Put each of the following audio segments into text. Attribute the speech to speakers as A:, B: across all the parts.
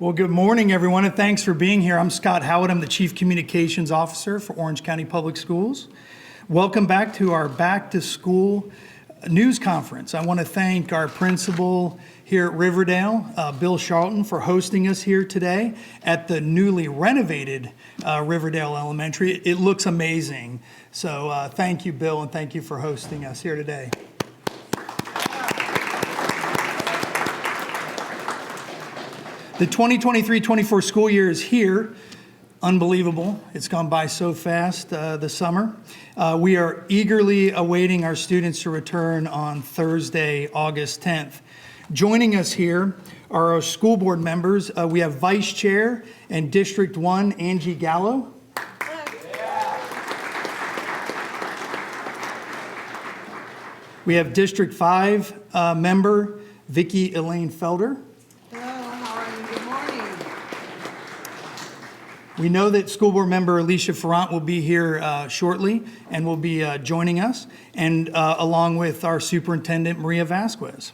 A: Well, good morning, everyone, and thanks for being here. I'm Scott Howard. I'm the Chief Communications Officer for Orange County Public Schools. Welcome back to our Back to School news conference. I want to thank our principal here at Riverdale, Bill Charlton, for hosting us here today at the newly renovated Riverdale Elementary. It looks amazing. So thank you, Bill, and thank you for hosting us here today. The 2023-24 school year is here. Unbelievable. It's gone by so fast this summer. We are eagerly awaiting our students to return on Thursday, August 10th. Joining us here are our school board members. We have Vice Chair and District 1, Angie Gallo. We have District 5 member, Vicki Elaine Felder. We know that school board member Alicia Ferrant will be here shortly and will be joining us, and along with our superintendent, Maria Vasquez.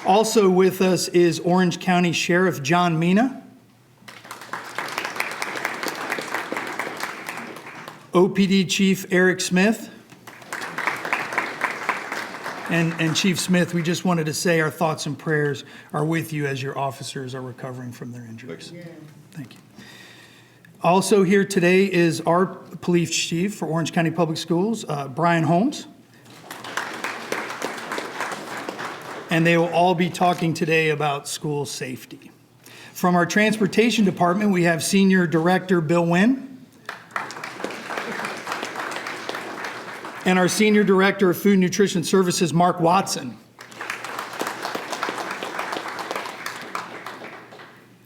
A: Also with us is Orange County Sheriff John Mina, OPD Chief Eric Smith, and Chief Smith, we just wanted to say our thoughts and prayers are with you as your officers are recovering from their injuries. Thank you. Also here today is our police chief for Orange County Public Schools, Brian Holmes. And they will all be talking today about school safety. From our transportation department, we have Senior Director Bill Wynn. And our Senior Director of Food and Nutrition Services, Mark Watson.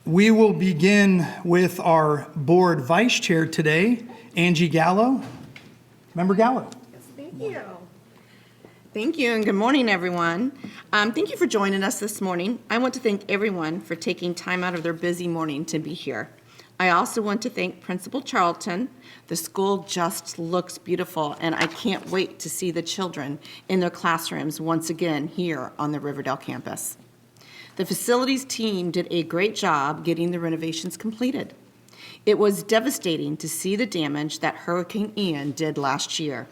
A: We will begin with our board vice chair today, Angie Gallo. Member Gallo.
B: Yes, thank you. Thank you, and good morning, everyone. Thank you for joining us this morning. I want to thank everyone for taking time out of their busy morning to be here. I also want to thank Principal Charlton. The school just looks beautiful, and I can't wait to see the children in their classrooms once again here on the Riverdale campus. The facilities team did a great job getting the renovations completed. It was devastating to see the damage that Hurricane Ian did last year.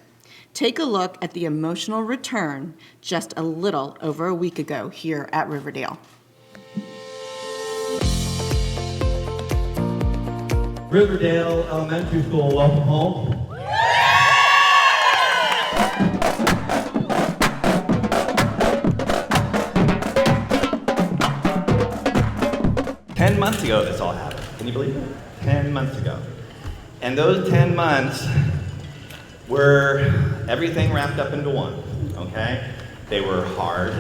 B: Take a look at the emotional return just a little over a week ago here at Riverdale.
C: Riverdale Elementary School, welcome home. 10 months ago this all happened. Can you believe it? 10 months ago. And those 10 months were everything wrapped up into one, okay? They were hard.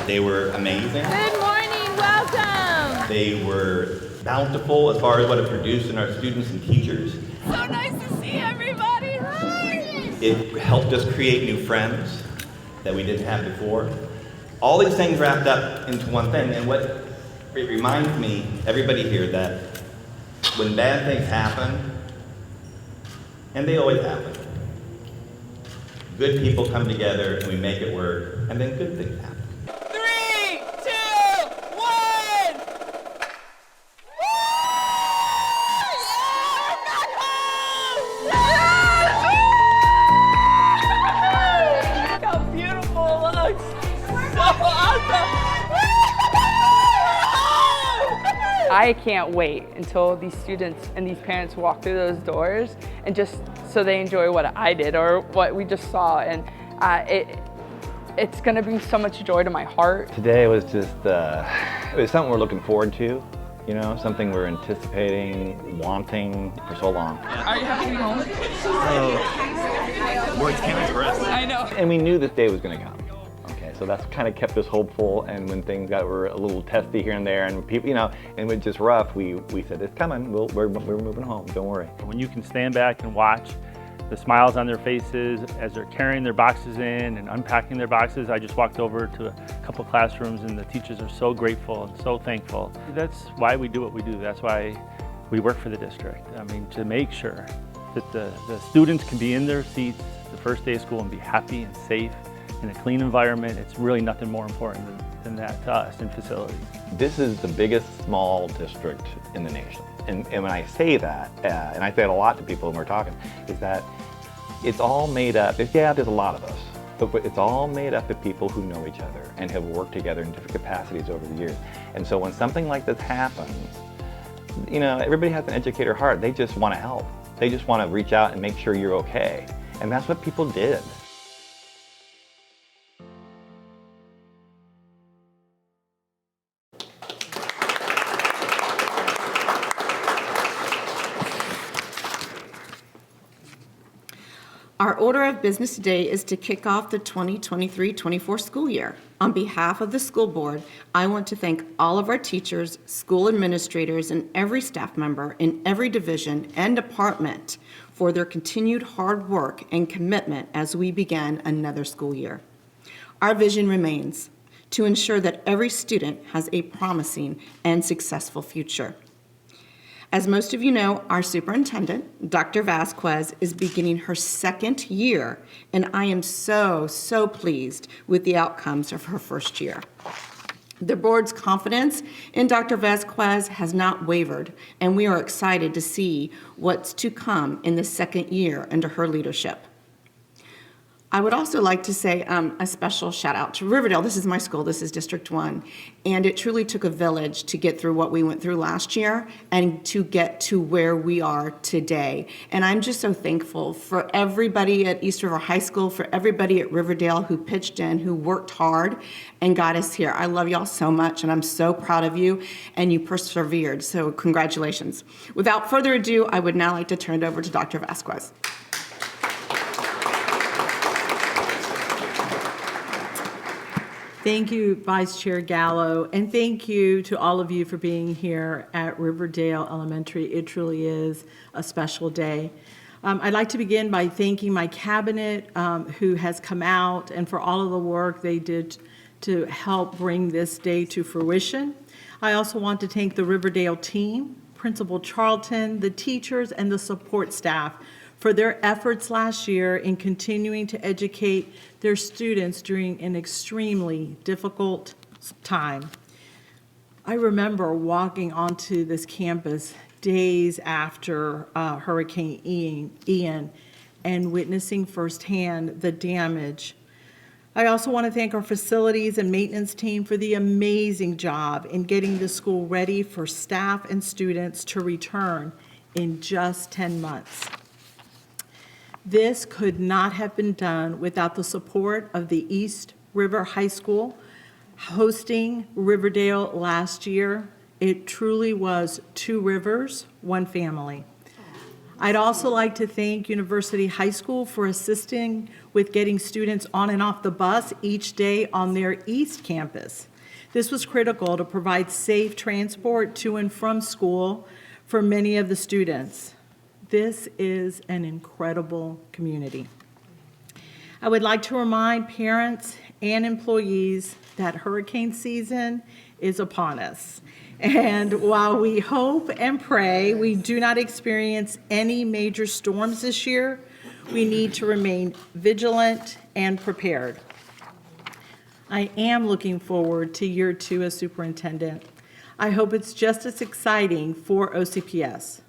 C: They were amazing.
D: Good morning, welcome.
C: They were bountiful as far as what it produced in our students and teachers.
D: So nice to see everybody. Hi.
C: It helped us create new friends that we didn't have before. All these things wrapped up into one thing, and what it reminds me, everybody here, that when bad things happen, and they always happen, good people come together and we make it work, and then good things happen.
D: 3, 2, 1. Look how beautiful it looks. So awesome.
E: I can't wait until these students and these parents walk through those doors and just so they enjoy what I did or what we just saw. And it's gonna bring so much joy to my heart.
F: Today was just, it was something we're looking forward to, you know, something we're anticipating, wanting for so long.
E: Are you happy to be home?
C: Words can't express.
E: I know.
F: And we knew this day was gonna come. Okay, so that's kind of kept us hopeful, and when things were a little testy here and there, and people, you know, and it was just rough, we said, it's coming, we're moving home, don't worry.
G: When you can stand back and watch the smiles on their faces as they're carrying their boxes in and unpacking their boxes. I just walked over to a couple classrooms and the teachers are so grateful and so thankful. That's why we do what we do. That's why we work for the district. I mean, to make sure that the students can be in their seats the first day of school and be happy and safe in a clean environment. It's really nothing more important than that to us in facilities.
F: This is the biggest small district in the nation. And when I say that, and I say it a lot to people when we're talking, is that it's all made up, yeah, there's a lot of us, but it's all made up of people who know each other and have worked together in different capacities over the years. And so when something like this happens, you know, everybody has an educator heart. They just want to help. They just want to reach out and make sure you're okay. And that's what people did.
B: Our order of business today is to kick off the 2023-24 school year. On behalf of the school board, I want to thank all of our teachers, school administrators, and every staff member in every division and department for their continued hard work and commitment as we begin another school year. Our vision remains to ensure that every student has a promising and successful future. As most of you know, our superintendent, Dr. Vasquez, is beginning her second year, and I am so pleased with the outcomes of her first year. The board's confidence in Dr. Vasquez has not wavered, and we are excited to see what's to come in the second year under her leadership. I would also like to say a special shout out to Riverdale. This is my school, this is District 1, and it truly took a village to get through what we went through last year and to get to where we are today. And I'm just so thankful for everybody at East River High School, for everybody at Riverdale who pitched in, who worked hard and got us here. I love y'all so much, and I'm so proud of you, and you persevered, so congratulations. Without further ado, I would now like to turn it over to Dr. Vasquez.
H: Thank you, Vice Chair Gallo, and thank you to all of you for being here at Riverdale Elementary. It truly is a special day. I'd like to begin by thanking my cabinet who has come out and for all of the work they did to help bring this day to fruition. I also want to thank the Riverdale team, Principal Charlton, the teachers, and the support staff for their efforts last year in continuing to educate their students during an extremely difficult time. I remember walking onto this campus days after Hurricane Ian and witnessing firsthand the damage. I also want to thank our facilities and maintenance team for the amazing job in getting the school ready for staff and students to return in just 10 months. This could not have been done without the support of the East River High School hosting Riverdale last year. It truly was two rivers, one family. I'd also like to thank University High School for assisting with getting students on and off the bus each day on their East campus. This was critical to provide safe transport to and from school for many of the students. This is an incredible community. I would like to remind parents and employees that hurricane season is upon us. And while we hope and pray we do not experience any major storms this year, we need to remain vigilant and prepared. I am looking forward to year 2 as superintendent. I hope it's just as exciting for OCPS.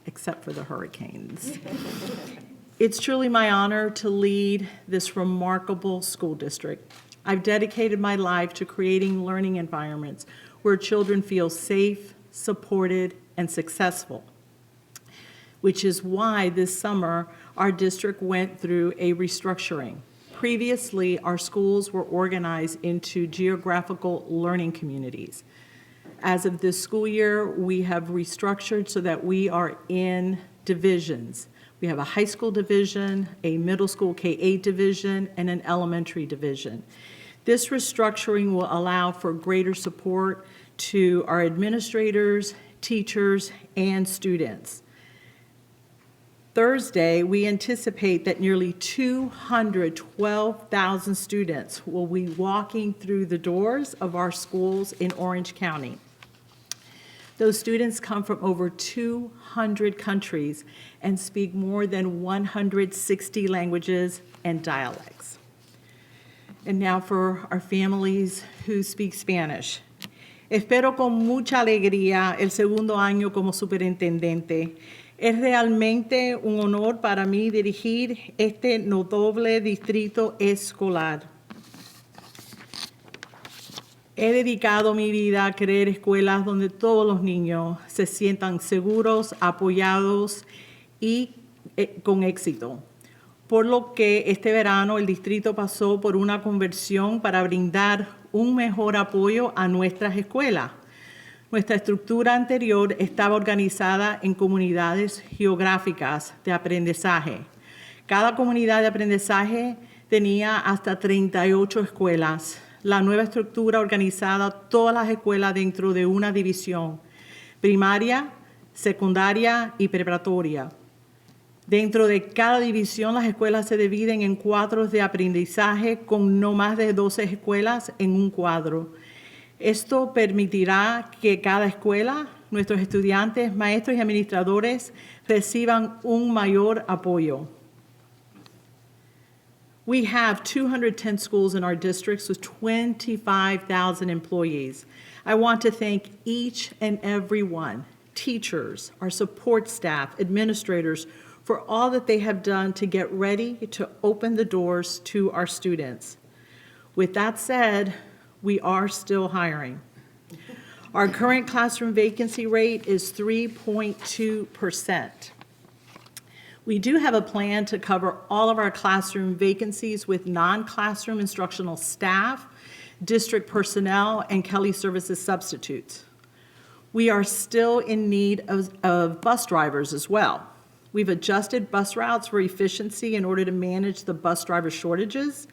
H: Except for the hurricanes. It's truly my honor to lead this remarkable school district. I've dedicated my life to creating learning environments where children feel safe, supported, and successful, which is why this summer our district went through a restructuring. Previously, our schools were organized into geographical learning communities. As of this school year, we have restructured so that we are in divisions. We have a high school division, a middle school K-8 division, and an elementary division. This restructuring will allow for greater support to our administrators, teachers, and students. Thursday, we anticipate that nearly 212,000 students will be walking through the doors of our schools in Orange County. Those students come from over 200 countries and speak more than 160 languages and dialects. And now for our families who speak Spanish. Espero con mucha alegría el segundo año como superintendente. Es realmente un honor para mí dirigir este notable distrito escolar. He dedicado mi vida a crear escuelas donde todos los niños se sientan seguros, apoyados y con éxito. Por lo que este verano el distrito pasó por una conversión para brindar un mejor apoyo a nuestras escuelas. Nuestra estructura anterior estaba organizada en comunidades geográficas de aprendizaje. Cada comunidad de aprendizaje tenía hasta 38 escuelas. La nueva estructura organizada todas las escuelas dentro de una división: primaria, secundaria y preparatoria. Dentro de cada división, las escuelas se dividen en cuadros de aprendizaje con no más de 12 escuelas en un cuadro. Esto permitirá que cada escuela, nuestros estudiantes, maestros y administradores reciban un mayor apoyo. We have 210 schools in our districts with 25,000 employees. I want to thank each and every one, teachers, our support staff, administrators, for all that they have done to get ready to open the doors to our students. With that said, we are still hiring. Our current classroom vacancy rate is 3.2%. We do have a plan to cover all of our classroom vacancies with non-classroom instructional staff, district personnel, and Kelly Services substitutes. We are still in need of bus drivers as well. We've adjusted bus routes for efficiency in order to manage the bus driver shortages.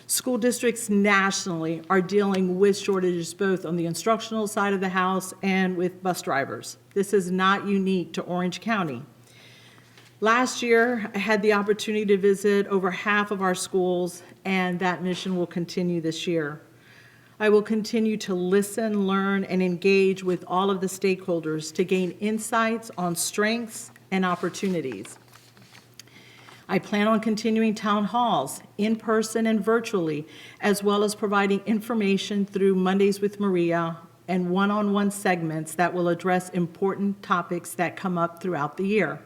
H: School districts nationally are dealing with shortages both on the instructional side of the house and with bus drivers. This is not unique to Orange County. Last year, I had the opportunity to visit over half of our schools, and that mission will continue this year. I will continue to listen, learn, and engage with all of the stakeholders to gain insights on strengths and opportunities. I plan on continuing town halls, in person and virtually, as well as providing information through Mondays with Maria and one-on-one segments that will address important topics that come up throughout the year.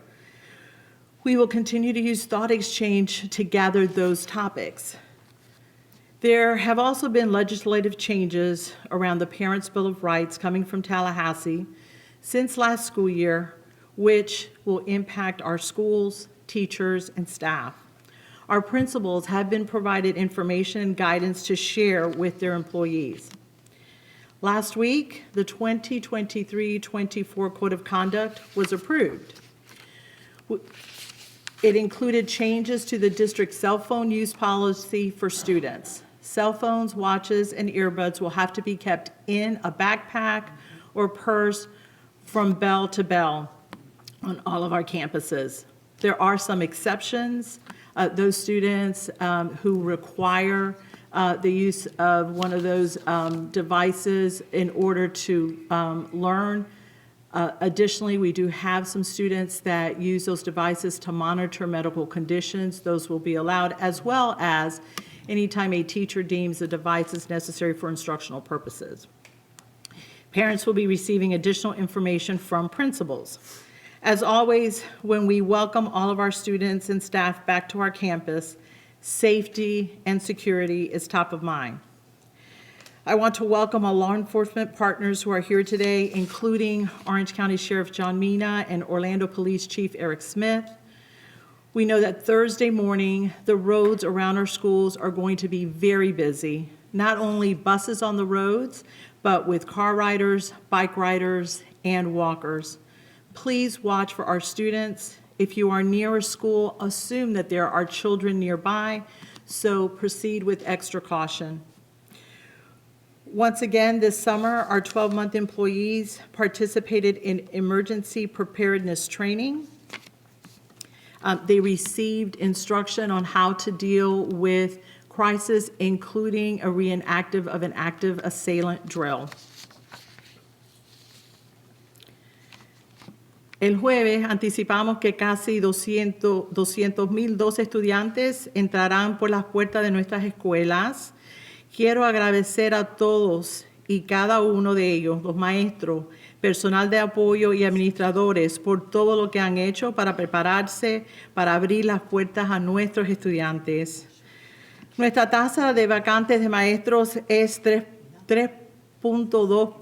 H: We will continue to use Thought Exchange to gather those topics. There have also been legislative changes around the Parents' Bill of Rights coming from Tallahassee since last school year, which will impact our schools, teachers, and staff. Our principals have been provided information and guidance to share with their employees. Last week, the 2023-24 Code of Conduct was approved. It included changes to the district cell phone use policy for students. Cell phones, watches, and earbuds will have to be kept in a backpack or purse from bell to bell on all of our campuses. There are some exceptions. Those students who require the use of one of those devices in order to learn. Additionally, we do have some students that use those devices to monitor medical conditions. Those will be allowed, as well as anytime a teacher deems the device is necessary for instructional purposes. Parents will be receiving additional information from principals. As always, when we welcome all of our students and staff back to our campus, safety and security is top of mind. I want to welcome our law enforcement partners who are here today, including Orange County Sheriff John Mina and Orlando Police Chief Eric Smith. We know that Thursday morning, the roads around our schools are going to be very busy, not only buses on the roads, but with car riders, bike riders, and walkers. Please watch for our students. If you are near a school, assume that there are children nearby, so proceed with extra caution. Once again, this summer, our 12-month employees participated in emergency preparedness training. They received instruction on how to deal with crisis, including a reenactment of an active assailant drill. El jueves anticipamos que casi 200,002 estudiantes entrarán por las puertas de nuestras escuelas. Quiero agradecer a todos y cada uno de ellos, los maestros, personal de apoyo y administradores, por todo lo que han hecho para prepararse para abrir las puertas a nuestros estudiantes. Nuestra tasa de vacantes de maestros es 3.2%.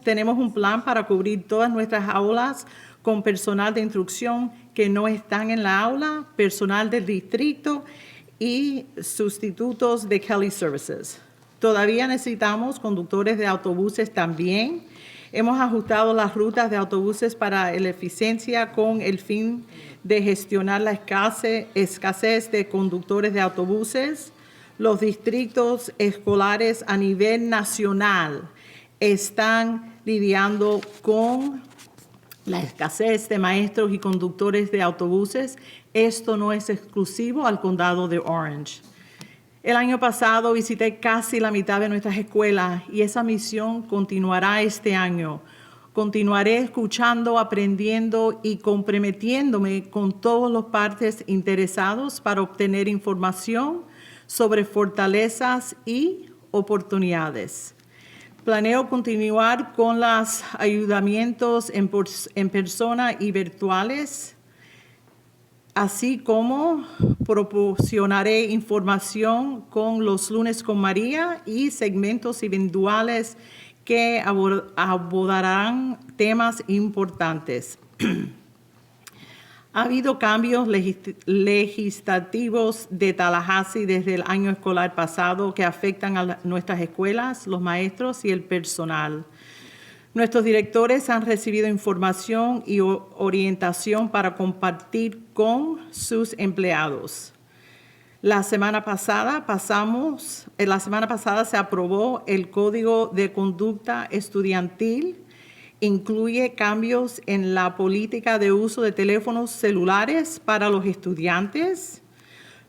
H: Tenemos un plan para cubrir todas nuestras aulas con personal de instrucción que no están en la aula, personal del distrito y sustitutos de Kelly Services. Todavía necesitamos conductores de autobuses también. Hemos ajustado las rutas de autobuses para la eficiencia con el fin de gestionar la escasez de conductores de autobuses. Los distritos escolares a nivel nacional están lidiando con la escasez de maestros y conductores de autobuses. Esto no es exclusivo al condado de Orange. El año pasado visité casi la mitad de nuestras escuelas y esa misión continuará este año. Continuaré escuchando, aprendiendo y comprometiéndome con todos los partes interesados para obtener información sobre fortalezas y oportunidades. Planeo continuar con los ayudamientos en persona y virtuales, así como proporcionaré información con los lunes con María y segmentos individuales que abordarán temas importantes. Ha habido cambios legislativos de Tallahassee desde el año escolar pasado que afectan a nuestras escuelas, los maestros y el personal. Nuestros directores han recibido información y orientación para compartir con sus empleados. La semana pasada se aprobó el Código de Conducta Estudiantil. Incluye cambios en la política de uso de teléfonos celulares para los estudiantes.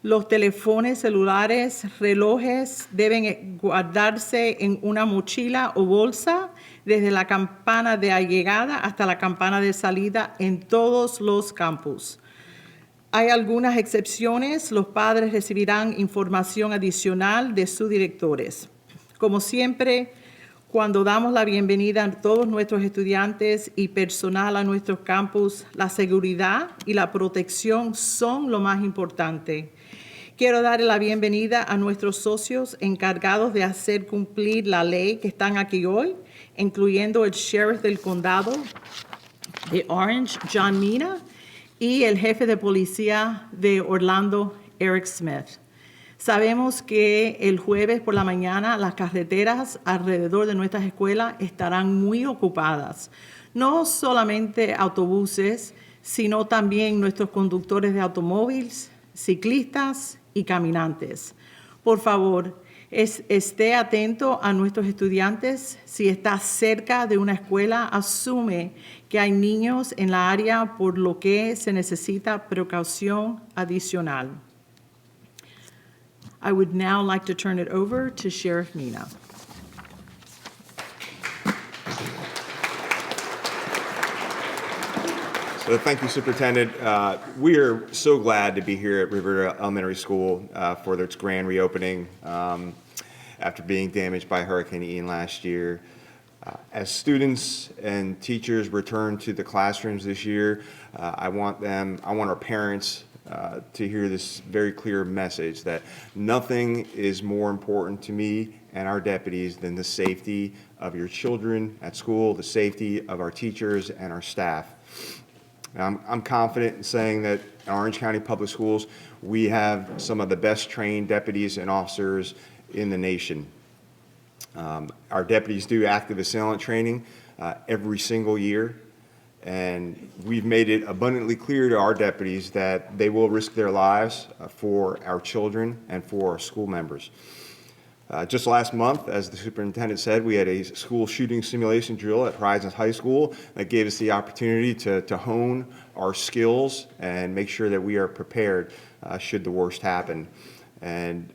H: Los teléfonos celulares, relojes deben guardarse en una mochila o bolsa desde la campana de llegada hasta la campana de salida en todos los campus. Hay algunas excepciones. Los padres recibirán información adicional de sus directores. Como siempre, cuando damos la bienvenida a todos nuestros estudiantes y personal a nuestros campus, la seguridad y la protección son lo más importante. Quiero darle la bienvenida a nuestros socios encargados de hacer cumplir la ley que están aquí hoy, incluyendo el sheriff del condado de Orange, John Mina, y el jefe de policía de Orlando, Eric Smith. Sabemos que el jueves por la mañana las carreteras alrededor de nuestras escuelas estarán muy ocupadas. No solamente autobuses, sino también nuestros conductores de automóviles, ciclistas y caminantes. Por favor, esté atento a nuestros estudiantes. Si está cerca de una escuela, asume que hay niños en la área, por lo que se necesita precaución adicional. I would now like to turn it over to Sheriff Mina.
I: So thank you, Superintendent. We are so glad to be here at Riverdale Elementary School for its grand reopening after being damaged by Hurricane Ian last year. As students and teachers return to the classrooms this year, I want our parents to hear this very clear message that nothing is more important to me and our deputies than the safety of your children at school, the safety of our teachers and our staff. I'm confident in saying that in Orange County Public Schools, we have some of the best trained deputies and officers in the nation. Our deputies do active assailant training every single year. And we've made it abundantly clear to our deputies that they will risk their lives for our children and for our school members. Just last month, as the superintendent said, we had a school shooting simulation drill at Horizons High School that gave us the opportunity to hone our skills and make sure that we are prepared should the worst happen. And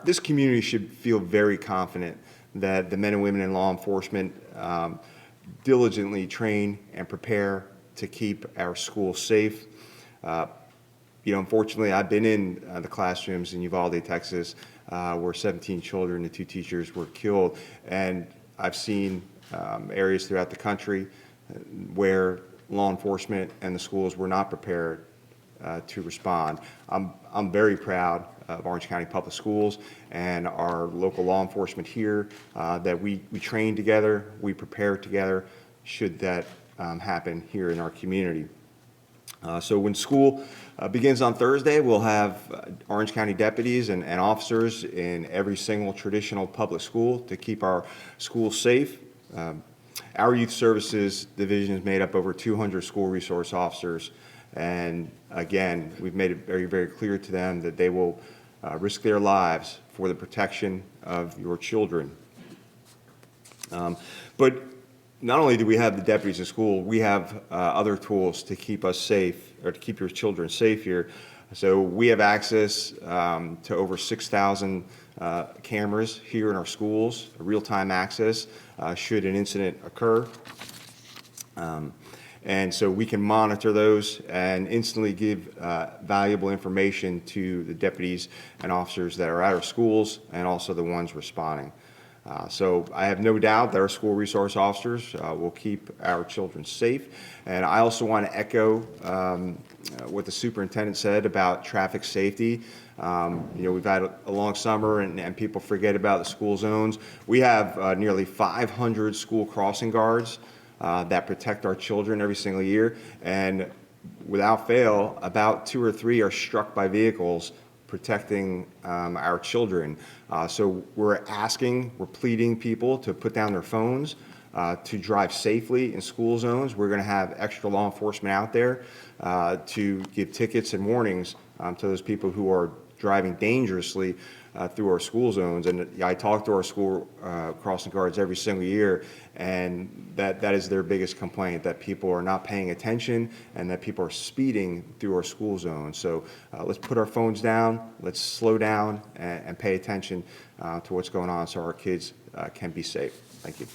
I: this community should feel very confident that the men and women in law enforcement diligently train and prepare to keep our schools safe. Unfortunately, I've been in the classrooms in Uvalde, Texas, where 17 children and 2 teachers were killed, and I've seen areas throughout the country where law enforcement and the schools were not prepared to respond. I'm very proud of Orange County Public Schools and our local law enforcement here that we train together, we prepare together should that happen here in our community. So when school begins on Thursday, we'll have Orange County deputies and officers in every single traditional public school to keep our schools safe. Our Youth Services Division is made up over 200 school resource officers, and again, we've made it very, very clear to them that they will risk their lives for the protection of your children. But not only do we have the deputies in school, we have other tools to keep us safe, or to keep your children safe here. So we have access to over 6,000 cameras here in our schools, real-time access should an incident occur. And so we can monitor those and instantly give valuable information to the deputies and officers that are at our schools and also the ones responding. So I have no doubt that our school resource officers will keep our children safe. And I also want to echo what the superintendent said about traffic safety. We've had a long summer and people forget about the school zones. We have nearly 500 school crossing guards that protect our children every single year. And without fail, about 2 or 3 are struck by vehicles protecting our children. So we're pleading people to put down their phones, to drive safely in school zones. We're going to have extra law enforcement out there to give tickets and warnings to those people who are driving dangerously through our school zones. And I talk to our school crossing guards every single year, and that is their biggest complaint, that people are not paying attention and that people are speeding through our school zones. So let's put our phones down, let's slow down and pay attention to what's going on so our kids can be safe. Thank you.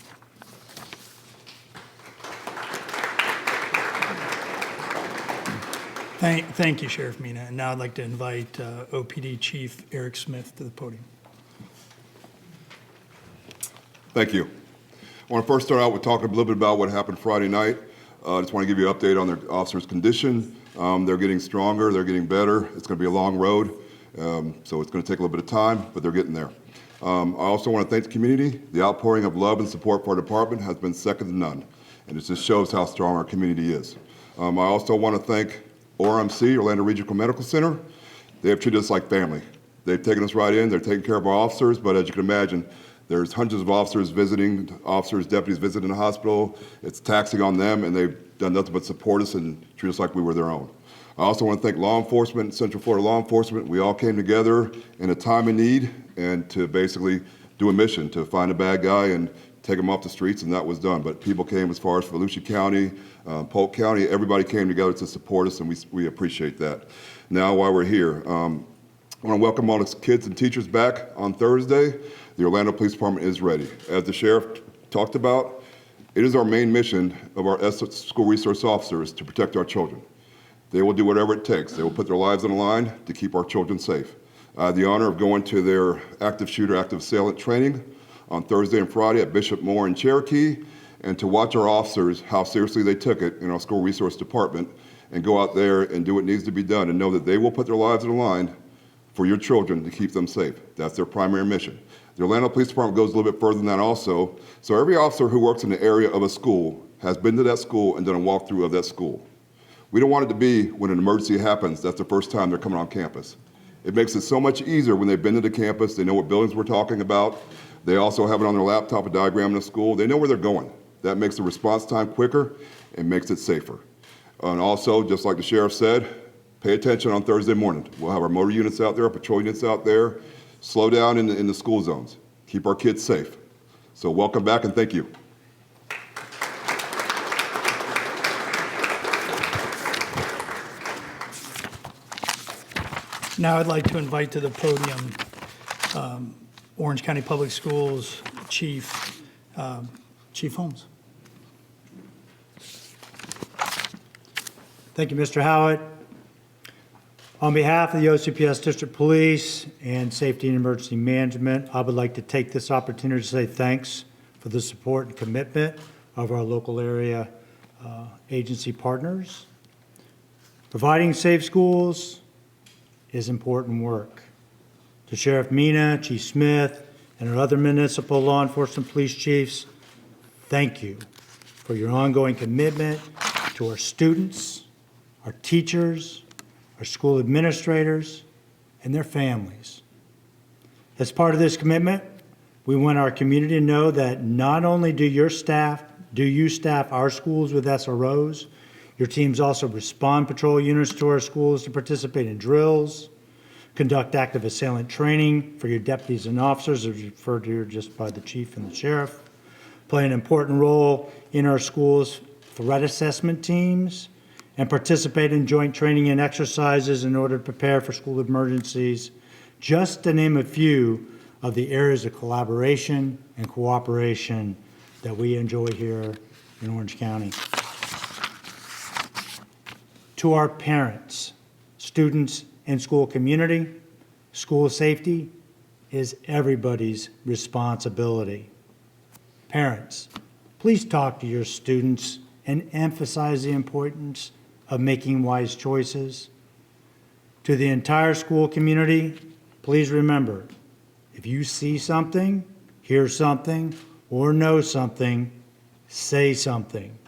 A: Thank you, Sheriff Mina. And now I'd like to invite OPD Chief Eric Smith to the podium.
J: Thank you. I want to first start out with talking a little bit about what happened Friday night. I just want to give you an update on their officers' condition. They're getting stronger, they're getting better. It's going to be a long road, so it's going to take a little bit of time, but they're getting there. I also want to thank the community. The outpouring of love and support for our department has been second to none, and it just shows how strong our community is. I also want to thank ORMC, Orlando Regional Medical Center. They have treated us like family. They've taken us right in, they're taking care of our officers, but as you can imagine, there's hundreds of officers visiting, deputies visiting the hospital. It's taxing on them, and they've done nothing but support us and treat us like we were their own. I also want to thank law enforcement, Central Florida law enforcement. We all came together in a time of need and to basically do a mission to find a bad guy and take him off the streets, and that was done. But people came as far as Volusia County, Polk County, everybody came together to support us, and we appreciate that. Now, while we're here, I want to welcome all the kids and teachers back on Thursday. The Orlando Police Department is ready. As the sheriff talked about, it is our main mission of our school resource officers to protect our children. They will do whatever it takes. They will put their lives on the line to keep our children safe. I had the honor of going to their active shooter, active assailant training on Thursday and Friday at Bishop Moore and Cherokee, and to watch our officers, how seriously they took it in our school resource department, and go out there and do what needs to be done and know that they will put their lives on the line for your children to keep them safe. That's their primary mission. The Orlando Police Department goes a little bit further than that also. So every officer who works in the area of a school has been to that school and done a walkthrough of that school. We don't want it to be when an emergency happens, that's the first time they're coming on campus. It makes it so much easier when they've been to the campus, they know what buildings we're talking about. They also have it on their laptop, a diagram in the school. They know where they're going. That makes the response time quicker and makes it safer. And also, just like the sheriff said, pay attention on Thursday morning. We'll have our motor units out there, our patrol units out there. Slow down in the school zones. Keep our kids safe. So welcome back and thank you.
A: Now I'd like to invite to the podium Orange County Public Schools Chief Holmes.
K: Thank you, Mr. Howitt. On behalf of the OCPS District Police and Safety and Emergency Management, I would like to take this opportunity to say thanks for the support and commitment of our local area agency partners. Providing safe schools is important work. To Sheriff Mina, Chief Smith, and our other municipal law enforcement police chiefs, thank you for your ongoing commitment to our students, our teachers, our school administrators, and their families. As part of this commitment, we want our community to know that not only do you staff our schools with SROs, your teams also respond patrol units to our schools to participate in drills, conduct active assailant training for your deputies and officers, as referred to here just by the chief and the sheriff, play an important role in our schools' threat assessment teams, and participate in joint training and exercises in order to prepare for school emergencies, just to name a few of the areas of collaboration and cooperation that we enjoy here in Orange County. To our parents, students, and school community, school safety is everybody's responsibility. Parents, please talk to your students and emphasize the importance of making wise choices. To the entire school community, please remember, if you see something, hear something, or know something, say something.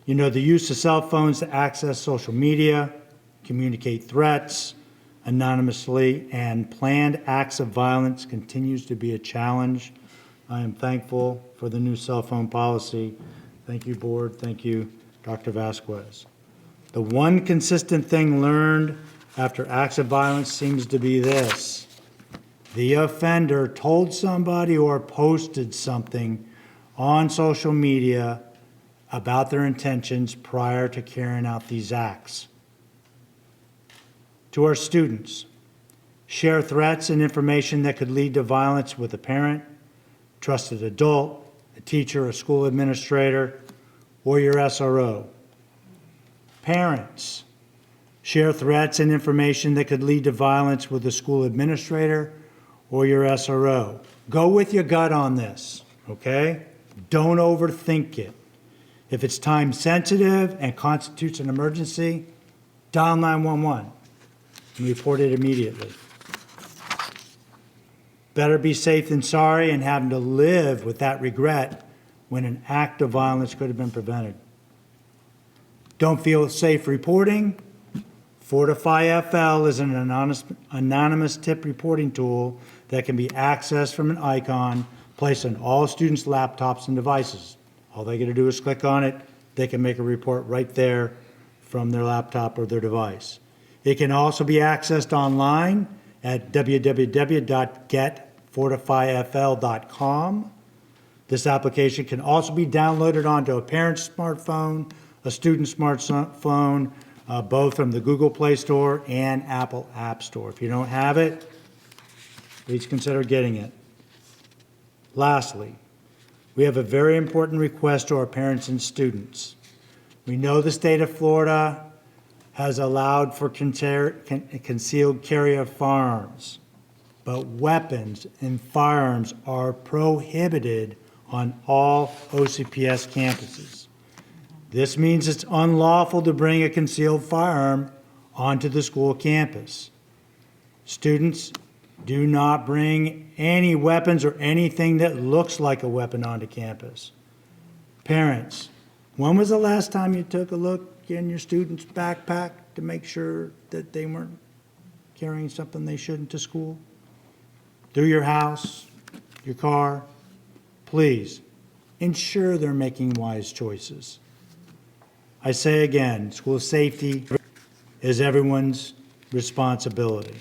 K: You know, the use of cell phones to access social media, communicate threats anonymously, and planned acts of violence continues to be a challenge. I am thankful for the new cell phone policy. Thank you, board. Thank you, Dr. Vasquez. The one consistent thing learned after acts of violence seems to be this: the offender told somebody or posted something on social media about their intentions prior to carrying out these acts. To our students, share threats and information that could lead to violence with a parent, trusted adult, a teacher, a school administrator, or your SRO. Parents, share threats and information that could lead to violence with a school administrator or your SRO. Go with your gut on this, okay? Don't overthink it. If it's time sensitive and constitutes an emergency, dial 911 and report it immediately. Better be safe than sorry and having to live with that regret when an act of violence could have been prevented. Don't feel safe reporting? Fortify FL is an anonymous tip reporting tool that can be accessed from an icon placed on all students' laptops and devices. All they got to do is click on it. They can make a report right there from their laptop or their device. It can also be accessed online at www.getfortifyfl.com. This application can also be downloaded onto a parent's smartphone, a student's smartphone, both from the Google Play Store and Apple App Store. If you don't have it, please consider getting it. Lastly, we have a very important request to our parents and students. We know the state of Florida has allowed for concealed carry of firearms, but weapons and firearms are prohibited on all OCPS campuses. This means it's unlawful to bring a concealed firearm onto the school campus. Students, do not bring any weapons or anything that looks like a weapon onto campus. Parents, when was the last time you took a look in your student's backpack to make sure that they weren't carrying something they shouldn't to school? Through your house, your car, please ensure they're making wise choices. I say again, school safety is everyone's responsibility.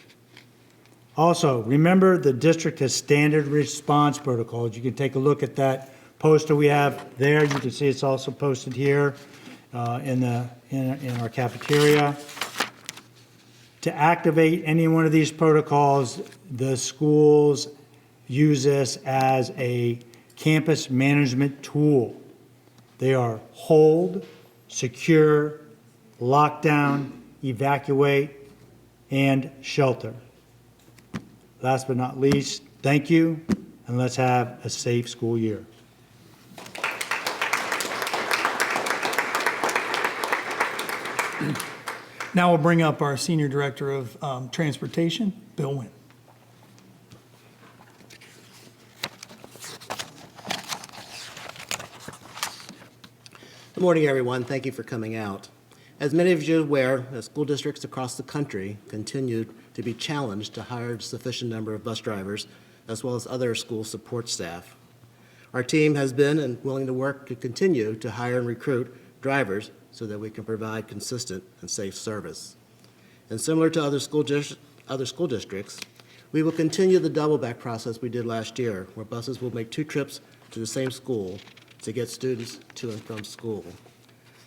K: Also, remember the district has standard response protocols. You can take a look at that poster we have there. You can see it's also posted here in our cafeteria. To activate any one of these protocols, the schools use this as a campus management tool. They are hold, secure, lockdown, evacuate, and shelter. Last but not least, thank you, and let's have a safe school year.
A: Now we'll bring up our Senior Director of Transportation, Bill Wynn.
L: Good morning, everyone. Thank you for coming out. As many of you are aware, school districts across the country continue to be challenged to hire a sufficient number of bus drivers, as well as other school support staff. Our team has been and willing to work to continue to hire and recruit drivers so that we can provide consistent and safe service. And similar to other school districts, we will continue the double-back process we did last year, where buses will make 2 trips to the same school to get students to and from school.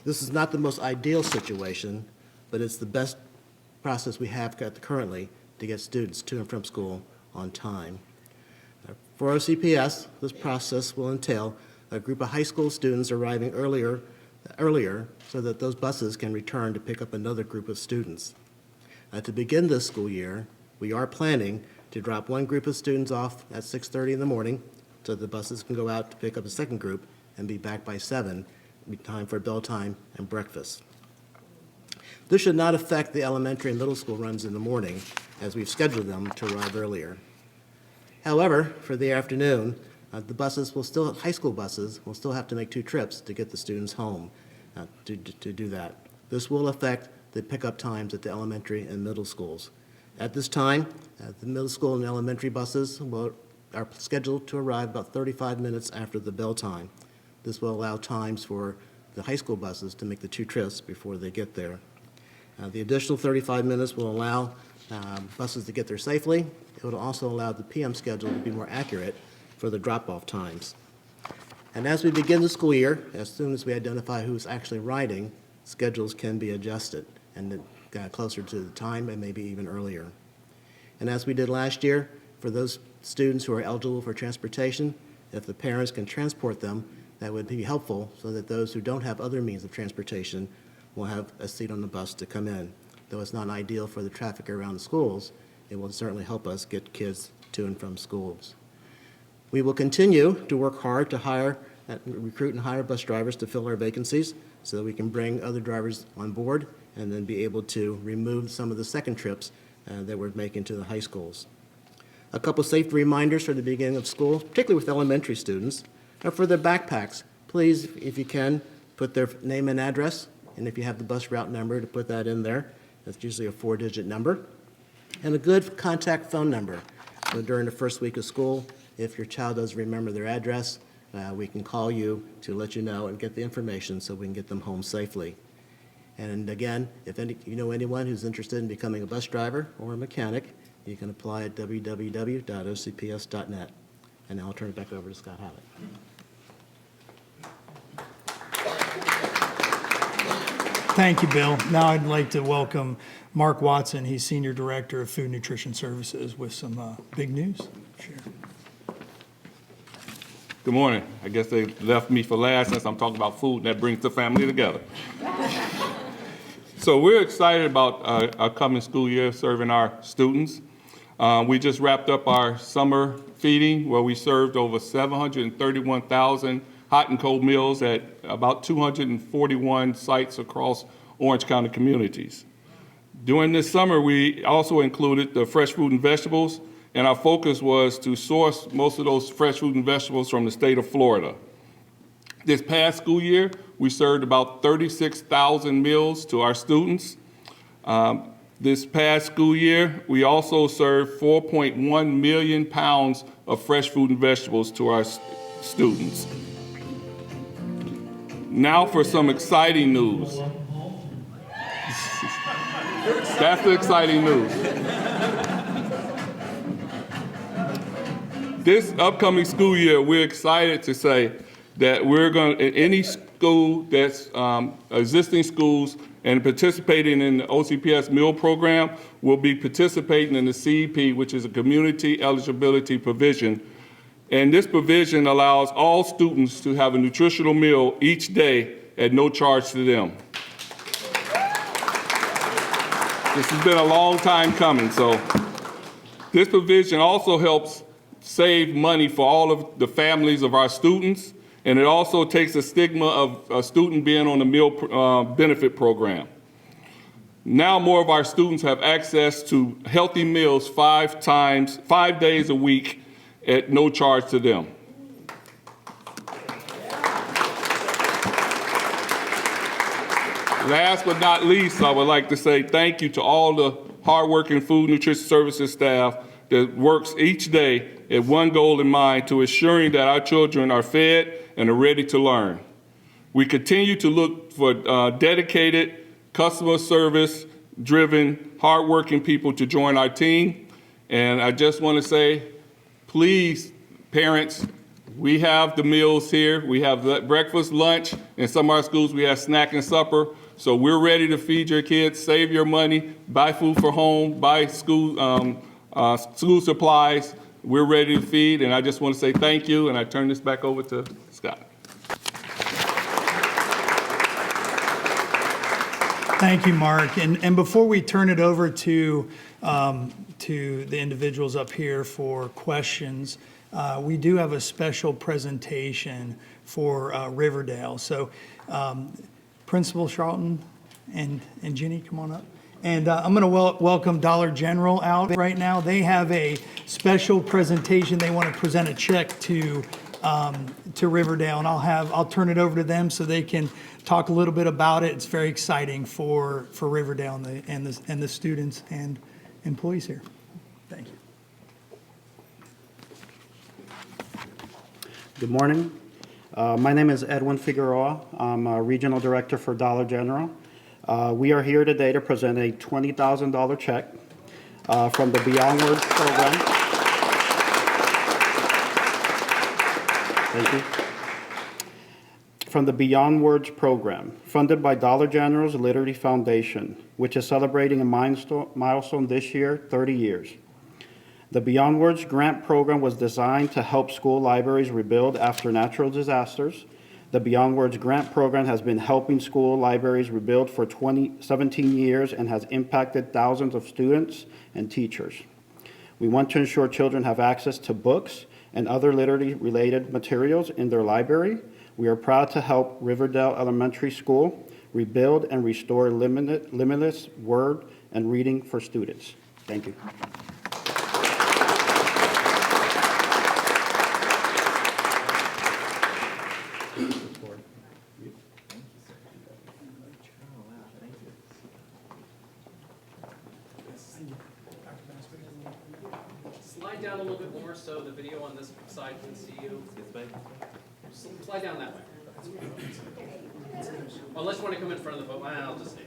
L: This is not the most ideal situation, but it's the best process we have currently to get students to and from school on time. For OCPS, this process will entail a group of high school students arriving earlier so that those buses can return to pick up another group of students. To begin this school year, we are planning to drop one group of students off at 6:30 in the morning so the buses can go out to pick up a second group and be back by 7, time for bell time and breakfast. This should not affect the elementary and middle school runs in the morning, as we've scheduled them to arrive earlier. However, for the afternoon, high school buses will still have to make 2 trips to get the students home to do that. This will affect the pickup times at the elementary and middle schools. At this time, the middle school and elementary buses are scheduled to arrive about 35 minutes after the bell time. This will allow times for the high school buses to make the 2 trips before they get there. The additional 35 minutes will allow buses to get there safely. It will also allow the PM schedule to be more accurate for the drop-off times. And as we begin the school year, as soon as we identify who's actually riding, schedules can be adjusted and closer to the time and maybe even earlier. And as we did last year, for those students who are eligible for transportation, if the parents can transport them, that would be helpful so that those who don't have other means of transportation will have a seat on the bus to come in. Though it's not ideal for the traffic around the schools, it will certainly help us get kids to and from schools. We will continue to work hard to recruit and hire bus drivers to fill our vacancies so that we can bring other drivers on board and then be able to remove some of the second trips that we're making to the high schools. A couple safety reminders for the beginning of school, particularly with elementary students. For their backpacks, please, if you can, put their name and address, and if you have the bus route number, to put that in there. That's usually a 4-digit number. And a good contact phone number. So during the first week of school, if your child doesn't remember their address, we can call you to let you know and get the information so we can get them home safely. And again, if you know anyone who's interested in becoming a bus driver or a mechanic, you can apply at www.ocps.net. And now I'll turn it back over to Scott Howard.
A: Thank you, Bill. Now I'd like to welcome Mark Watson. He's Senior Director of Food and Nutrition Services with some big news. Share.
M: Good morning. I guess they left me for last since I'm talking about food, and that brings the family together. So we're excited about our coming school year serving our students. We just wrapped up our summer feeding where we served over 731,000 hot and cold meals at about 241 sites across Orange County communities. During this summer, we also included the fresh fruit and vegetables, and our focus was to source most of those fresh fruit and vegetables from the state of Florida. This past school year, we served about 36,000 meals to our students. This past school year, we also served 4.1 million pounds of fresh fruit and vegetables to our students. Now for some exciting news. That's the exciting news. This upcoming school year, we're excited to say that we're going to, in any school that's existing schools and participating in the OCPS meal program, will be participating in the CEP, which is a community eligibility provision. And this provision allows all students to have a nutritional meal each day at no charge to them. This has been a long time coming, so this provision also helps save money for all of the families of our students, and it also takes the stigma of a student being on the meal benefit program. Now more of our students have access to healthy meals 5 days a week at no charge to them. Last but not least, I would like to say thank you to all the hardworking food nutrition services staff that works each day at one goal in mind, to ensuring that our children are fed and are ready to learn. We continue to look for dedicated, customer service driven, hardworking people to join our team. And I just want to say, please, parents, we have the meals here. We have breakfast, lunch. In some of our schools, we have snack and supper. So we're ready to feed your kids, save your money, buy food for home, buy school supplies. We're ready to feed, and I just want to say thank you, and I turn this back over to Scott.
A: Thank you, Mark. And before we turn it over to the individuals up here for questions, we do have a special presentation for Riverdale. So Principal Charlton and Jenny, come on up. And I'm going to welcome Dollar General out right now. They have a special presentation. They want to present a check to Riverdale, and I'll turn it over to them so they can talk a little bit about it. It's very exciting for Riverdale and the students and employees here. Thank you.
N: Good morning. My name is Edwin Figueroa. I'm a Regional Director for Dollar General. We are here today to present a $20,000 check from the Beyond Words program. Thank you. From the Beyond Words program, funded by Dollar General's Literary Foundation, which is celebrating a milestone this year, 30 years. The Beyond Words grant program was designed to help school libraries rebuild after natural disasters. The Beyond Words grant program has been helping school libraries rebuild for 17 years and has impacted thousands of students and teachers. We want to ensure children have access to books and other literary-related materials in their library. We are proud to help Riverdale Elementary School rebuild and restore limitless word and reading for students. Thank you.
O: Slide down a little bit more so the video on this side can see you. Slide down that way. Unless you want to come in front of the boat, I'll just stay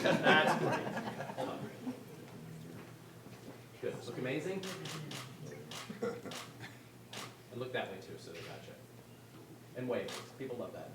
O: there. That's great. Hold on. Good. Look amazing. And look that way too, so they got you. And wave. People love that.